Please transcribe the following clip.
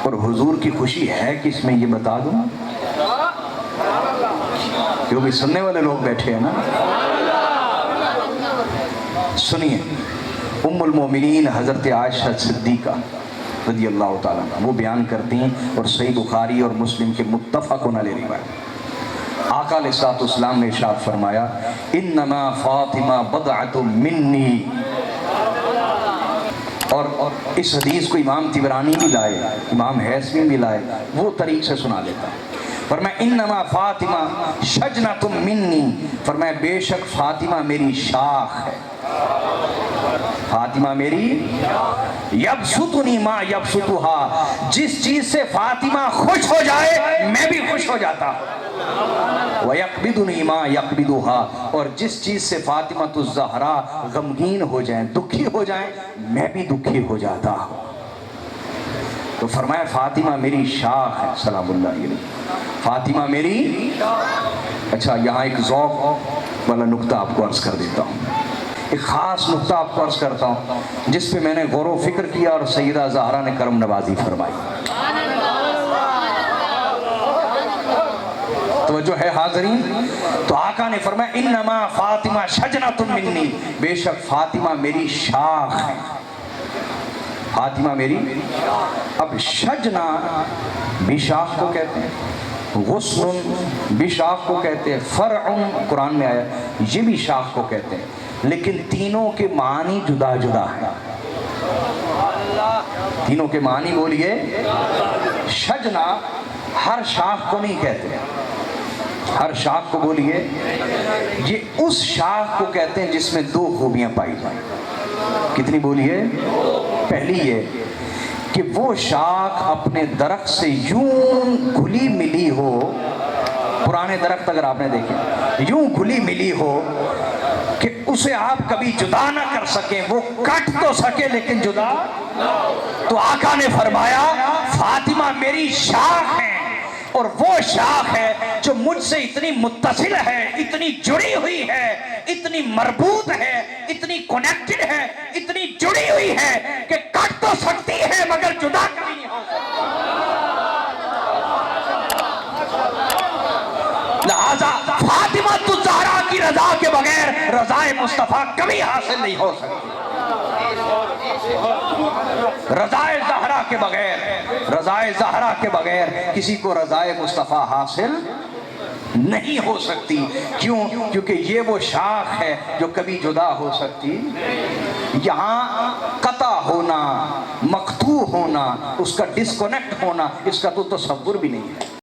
اور حضور کی خوشی ہے کہ اس میں یہ بتا دوں، کیونکہ سننے والے لوگ بیٹھے ہیں نا. سنیے، ام المومنین حضرت عائشہ صدیقہ رضی اللہ تعالیٰ عنہ وہ بیان کرتی ہیں، اور صحیح بخاری اور مسلم کے متفقن علیہ روایت، آقا علیہ الصلوۃ والسلام نے ارشاد فرمایا انما فاطمہ بضعۃ منی. اور اس حدیث کو امام طبرانی بھی لائے، امام حیثمی بھی لائے، وہ طریق سے سنا دیتا. فرمایا انما فاطمہ شجنۃ منی، فرمایا بے شک فاطمہ میری شاخ ہے، فاطمہ میری یبسطنی ما یبسطھا، جس چیز سے فاطمہ خوش ہو جائے میں بھی خوش ہو جاتا ہوں، وَيَقْبِضُنِي مَا يَقْبِضُهَا، اور جس چیز سے فاطمۃ الزہراء غمگین ہو جائیں، دکھی ہو جائیں، میں بھی دکھی ہو جاتا ہوں. تو فرمایا فاطمہ میری شاخ ہے سلام اللہ علیہ، فاطمہ میری. اچھا یہاں ایک ذوق والا نقطہ آپ کو عرض کر دیتا ہوں، ایک خاص نقطہ آپ کو عرض کرتا ہوں جس پہ میں نے غور و فکر کیا اور سیدہ زہرا نے کرم نوازی فرمائی. توجہ ہے حاضرین؟ تو آقا نے فرمایا انما فاطمہ شجنۃ منی، بے شک فاطمہ میری شاخ ہے، فاطمہ میری. اب شجنا بھی شاخ کو کہتے ہیں، غصن بھی شاخ کو کہتے ہیں، فرع قرآن میں آیا یہ بھی شاخ کو کہتے ہیں، لیکن تینوں کے معنی جدا جدا ہیں. تینوں کے معنی بولیے. شجنا ہر شاخ کو نہیں کہتے، ہر شاخ کو بولیے، یہ اس شاخ کو کہتے ہیں جس میں دو خوبیاں پائی جائیں. کتنی بولیے؟ پہلی یہ کہ وہ شاخ اپنے درخت سے یوں گھلی ملی ہو، پرانے درخت اگر آپ نے دیکھے یوں گھلی ملی ہو کہ اسے آپ کبھی جدا نہ کر سکیں، وہ کٹ تو سکے لیکن جدا. تو آقا نے فرمایا فاطمہ میری شاخ ہے، اور وہ شاخ ہے جو مجھ سے اتنی متصل ہے، اتنی جڑی ہوئی ہے، اتنی مربوط ہے، اتنی کنیکٹڈ ہے، اتنی جڑی ہوئی ہے کہ کٹ تو سکتی ہے مگر جدا کبھی نہیں ہو سکتی. لہذا فاطمہ الزہرا کی رضا کے بغیر رضا مصطفیٰ کبھی حاصل نہیں ہو سکتی. رضا زہرا کے بغیر، رضا زہرا کے بغیر کسی کو رضا مصطفیٰ حاصل نہیں ہو سکتی. کیوں؟ کیونکہ یہ وہ شاخ ہے جو کبھی جدا ہو سکتی. یہاں قطع ہونا، مقطوع ہونا، اس کا ڈسکنیکٹ ہونا، اس کا تو تصور بھی نہیں ہے.